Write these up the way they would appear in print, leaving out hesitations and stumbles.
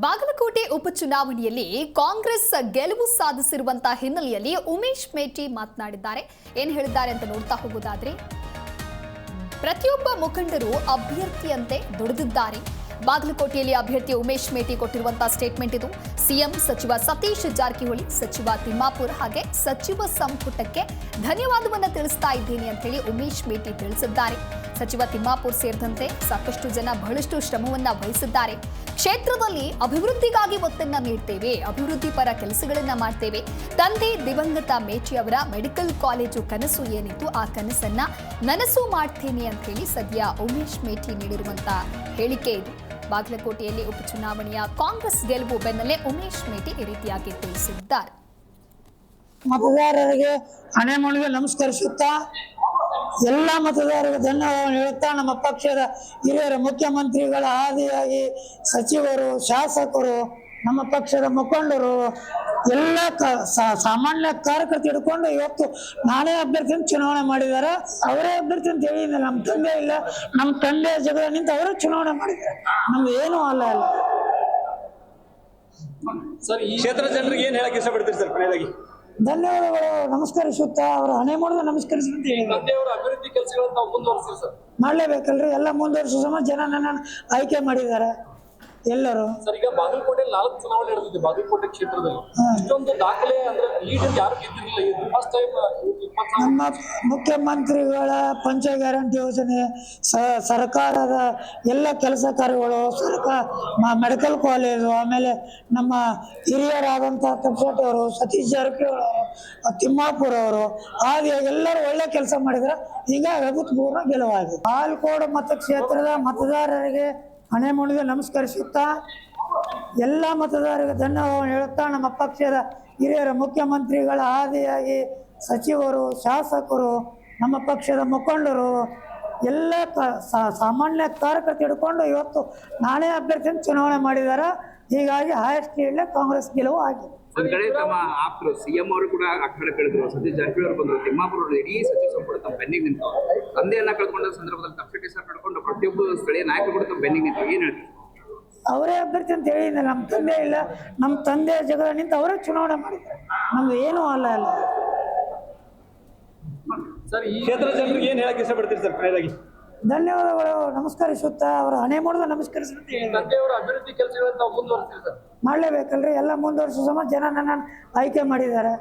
ಬಾಗಲಕೋಟೆ ಉಪಚುನಾವಣೆಯಲ್ಲಿ ಕಾಂಗ್ರೆಸ್ ಗೆಲುವು ಸಾಧಿಸಿರುವಂತಹ ಹಿನ್ನೆಲೆಯಲ್ಲಿ ಉಮೇಶ್ ಮೇಟಿ ಮಾತನಾಡಿದ್ದಾರೆ. ಏನು ಹೇಳಿದ್ದಾರೆ ಅಂತ ನೋಡ್ತಾ ಹೋಗೋದಾದ್ರೆ, ಪ್ರತಿಯೊಬ್ಬ ಮುಖಂಡರು ಅಭ್ಯರ್ಥಿಯಂತೆ ದುಡಿದಿದ್ದಾರೆ. ಬಾಗಲಕೋಟೆಯಲ್ಲಿ ಅಭ್ಯರ್ಥಿ ಉಮೇಶ್ ಮೇಟಿ ಕೊಟ್ಟಿರುವಂತಹ ಸ್ಟೇಟ್ಮೆಂಟ್ ಇದು. ಸಿಎಂ ಸಚಿವ ಸತೀಶ್ ಜಾರಕಿಹೊಳಿ, ಸಚಿವ ತಿಮ್ಮಾಪುರ್ ಹಾಗೆ ಸಚಿವ ಸಂಪುಟಕ್ಕೆ ಧನ್ಯವಾದವನ್ನ ತಿಳಿಸ್ತಾ ಇದ್ದೇನೆ ಅಂತ ಹೇಳಿ ಉಮೇಶ್ ಮೇಟಿ ತಿಳಿಸಿದ್ದಾರೆ. ಸಚಿವ ತಿಮ್ಮಾಪುರ್ ಸೇರಿದಂತೆ ಸಾಕಷ್ಟು ಜನ ಬಹಳಷ್ಟು ಶ್ರಮವನ್ನ ವಹಿಸಿದ್ದಾರೆ. ಕ್ಷೇತ್ರದಲ್ಲಿ ಅಭಿವೃದ್ಧಿಗಾಗಿ ಒತ್ತನ್ನ ನೀಡ್ತೇವೆ, ಅಭಿವೃದ್ಧಿ ಪರ ಕೆಲಸಗಳನ್ನ ಮಾಡ್ತೇವೆ. ತಂದೆ ದಿವಂಗತ ಮೇಟಿ ಅವರ ಮೆಡಿಕಲ್ ಕಾಲೇಜು ಕನಸು ಏನಿತ್ತು, ಆ ಕನಸನ್ನ ನನಸು ಮಾಡ್ತೇನೆ ಅಂತ ಹೇಳಿ ಸದ್ಯ ಉಮೇಶ್ ಮೇಟಿ ನೀಡಿರುವಂತಹ ಹೇಳಿಕೆ ಇದು. ಬಾಗಲಕೋಟೆಯಲ್ಲಿ ಉಪಚುನಾವಣೆಯ ಕಾಂಗ್ರೆಸ್ ಗೆಲುವು ಬೆನ್ನಲ್ಲೇ ಉಮೇಶ್ ಮೇಟಿ ಈ ರೀತಿಯಾಗಿ ತಿಳಿಸಿದ್ದಾರೆ. ಮತದಾರರಿಗೆ ಹಣೆ ಮುಣಿಗೆ ನಮಸ್ಕರಿಸುತ್ತಾ ಎಲ್ಲ ಮತದಾರರಿಗೆ ಧನ್ಯವಾದ ಹೇಳುತ್ತಾ, ನಮ್ಮ ಪಕ್ಷದ ಹಿರಿಯರ ಮುಖ್ಯಮಂತ್ರಿಗಳ ಆದಿಯಾಗಿ ಸಚಿವರು, ಶಾಸಕರು, ನಮ್ಮ ಪಕ್ಷದ ಮುಖಂಡರು ಎಲ್ಲ ಸಾಮಾನ್ಯ ಕಾರ್ಯಕರ್ತರು ಹಿಡ್ಕೊಂಡು ಇವತ್ತು ನಾನೇ ಅಭ್ಯರ್ಥಿಯನ್ನು ಚುನಾವಣೆ ಮಾಡಿದ್ದಾರೆ. ಅವರೇ ಅಭ್ಯರ್ಥಿ ಅಂತ ಹೇಳಿದ್ರೆ ನಮ್ಮ ತಂದೆ ಇಲ್ಲ, ನಮ್ಮ ತಂದೆ ಜಗಳ ನಿಂತು ಅವರೇ ಚುನಾವಣೆ ಮಾಡಿದ್ದಾರೆ. ನಮ್ದು ಏನೂ ಅಲ್ಲ. ಸರ್, ಈ ಕ್ಷೇತ್ರ ಜನರಿಗೆ ಏನ್ ಹೇಳಕ್ ಇಷ್ಟಪಡ್ತೀರಿ ಸರ್? ಕೊನೆಯದಾಗಿ ಧನ್ಯವಾದಗಳು ನಮಸ್ಕರಿಸುತ್ತಾ, ಅವರು ಹಣೆ ಮುಣಿದು ನಮಸ್ಕರಿಸುವಂತ ತಂದೆಯವರ ಅಭಿವೃದ್ಧಿ ಕೆಲಸಗಳನ್ನ ನಾವು ಮುಂದುವರಿಸ್ತೀವಿ ಸರ್. ಮಾಡ್ಲೇಬೇಕಲ್ರಿ, ಎಲ್ಲ ಮುಂದುವರಿಸೋ ಸಮ ಜನ ನನ್ನ ಆಯ್ಕೆ ಮಾಡಿದ್ದಾರೆ ಎಲ್ಲರೂ. ಸರ್, ಈಗ ಬಾಗಲಕೋಟೆಯಲ್ಲಿ 4 ಚುನಾವಣೆ ನಡೆದಿದೆ. ಬಾಗಲಕೋಟೆ ಕ್ಷೇತ್ರದಲ್ಲಿ ಇಷ್ಟೊಂದು ದಾಖಲೆ ಅಂದ್ರೆ ಲೀಡರ್ ಯಾರು ಗೆದ್ದಿರಲಿಲ್ಲ. ಫಸ್ಟ್ ಟೈಮ್ ನಮ್ಮ ಮುಖ್ಯಮಂತ್ರಿಗಳ ಪಂಚ ಗ್ಯಾರಂಟಿ ಯೋಜನೆ, ಸರ್ಕಾರದ ಎಲ್ಲ ಕೆಲಸ ಕಾರ್ಯಗಳು, ಮೆಡಿಕಲ್ ಕಾಲೇಜು, ಆಮೇಲೆ ನಮ್ಮ ಹಿರಿಯರಾದಂಥ ತಪ್ಪಸೇಟ್ ಅವರು, ಸತೀಶ್ ಜಾರಕಿಹೊಳಿ ಅವರು, ತಿಮ್ಮಾಪುರ್ ಅವರು ಹಾಗಾಗಿ ಎಲ್ಲರೂ ಒಳ್ಳೆ ಕೆಲಸ ಮಾಡಿದ್ರೆ ಹೀಗಾಗಿ ಅಭೂತಪೂರ್ವ ಗೆಲುವಾಗಿದೆ. ಬಾಗಲಕೋಟೆ ಮತಕ್ಷೇತ್ರದ ಮತದಾರರಿಗೆ ಹಣೆ ಮುಣಿಗೆ ನಮಸ್ಕರಿಸುತ್ತಾ ಎಲ್ಲ ಮತದಾರರಿಗೆ ಧನ್ಯವಾದ ಹೇಳುತ್ತಾ, ನಮ್ಮ ಪಕ್ಷದ ಹಿರಿಯರ ಮುಖ್ಯಮಂತ್ರಿಗಳ ಆದಿಯಾಗಿ ಸಚಿವರು, ಶಾಸಕರು, ನಮ್ಮ ಪಕ್ಷದ ಮುಖಂಡರು ಎಲ್ಲ ಸಾಮಾನ್ಯ ಕಾರ್ಯಕರ್ತರು ಹಿಡ್ಕೊಂಡು ಇವತ್ತು ನಾನೇ ಅಭ್ಯರ್ಥಿಯನ್ನು ಚುನಾವಣೆ ಮಾಡಿದ್ದಾರೆ. ಹೀಗಾಗಿ ಹೈಯೆಸ್ಟ್ ಲೀಡ್ಲೆ ಕಾಂಗ್ರೆಸ್ ಗೆಲುವು ಆಗಿದೆ. ಒಂದ್ ಕಡೆ ತಮ್ಮ ಆಪ್ತರು ಸಿಎಂ ಅವರು ಕೂಡ ಆ ಕಡೆ ಕಳೆದ್ರು, ಸತೀಶ್ ಜಾರಕಿಹೊಳಿ ಅವರು ಬಂದರು, ತಿಮ್ಮಾಪುರ ಅವರು ಇಡೀ ಸಚಿವ ಸಂಪುಟ ತಮ್ಮ ಬೆನ್ನಿಗೆ ನಿಂತು ತಂದೆಯನ್ನ ಕಳ್ಕೊಂಡ ಸಂದರ್ಭದಲ್ಲಿ ತಪ್ಪೆ ಸರ್ ಕಳ್ಕೊಂಡು ಪ್ರತಿಯೊಬ್ಬ ಸ್ಥಳೀಯ ನಾಯಕರು ಕೂಡ ತಮ್ಮ ಬೆನ್ನಿಗೆ ನಿಂತು ಏನ್ ಹೇಳ್ತಾರೆ? ಅವರೇ ಅಭ್ಯರ್ಥಿ ಅಂತ ಹೇಳಿದ್ರೆ ನಮ್ಮ ತಂದೆ ಇಲ್ಲ, ನಮ್ಮ ತಂದೆ ಜಗಳ ನಿಂತು ಅವರೇ ಚುನಾವಣೆ ಮಾಡಿದ್ದಾರೆ. ನಮ್ದು ಏನೂ ಅಲ್ಲ. ಸರ್, ಈ ಕ್ಷೇತ್ರ ಜನರಿಗೆ ಏನ್ ಹೇಳಕ್ ಇಷ್ಟಪಡ್ತೀರಿ ಸರ್? ಕೊನೆಯದಾಗಿ ಧನ್ಯವಾದಗಳು ನಮಸ್ಕರಿಸುತ್ತಾ, ಅವರು ಹಣೆ ಮುಣಿದು ನಮಸ್ಕರಿಸುವಂತ ತಂದೆಯವರ ಅಭಿವೃದ್ಧಿ ಕೆಲಸಗಳನ್ನ ನಾವು ಮುಂದುವರಿಸ್ತೀವಿ ಸರ್. ಮಾಡ್ಲೇಬೇಕಲ್ರಿ, ಎಲ್ಲ ಮುಂದುವರಿಸೋ ಸಮ ಜನ ನನ್ನ ಆಯ್ಕೆ ಮಾಡಿದ್ದಾರೆ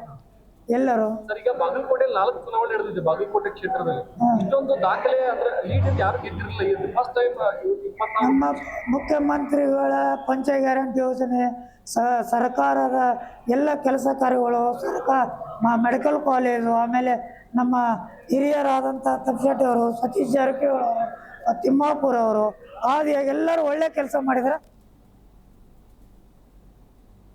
ಎಲ್ಲರೂ. ಸರ್, ಈಗ ಬಾಗಲಕೋಟೆಯಲ್ಲಿ 4 ಚುನಾವಣೆ ನಡೆದಿದೆ. ಬಾಗಲಕೋಟೆ ಕ್ಷೇತ್ರದಲ್ಲಿ ಇಷ್ಟೊಂದು ದಾಖಲೆ ಅಂದ್ರೆ ಲೀಡರ್ ಯಾರು ಗೆದ್ದಿರಲಿಲ್ಲ. ಫಸ್ಟ್ ಟೈಮ್ ನಮ್ಮ ಮುಖ್ಯಮಂತ್ರಿಗಳ ಪಂಚ ಗ್ಯಾರಂಟಿ ಯೋಜನೆ, ಸರ್ಕಾರದ ಎಲ್ಲ ಕೆಲಸ ಕಾರ್ಯಗಳು, ಮೆಡಿಕಲ್ ಕಾಲೇಜು, ಆಮೇಲೆ ನಮ್ಮ ಹಿರಿಯರಾದಂಥ ತಪ್ಪಸೇಟ್ ಅವರು, ಸತೀಶ್ ಜಾರಕಿಹೊಳಿ ಅವರು, ತಿಮ್ಮಾಪುರ್ ಅವರು ಹಾದಿಯಾಗಿ ಎಲ್ಲರೂ ಒಳ್ಳೆ ಕೆಲಸ ಮಾಡಿದ್ದಾರೆ.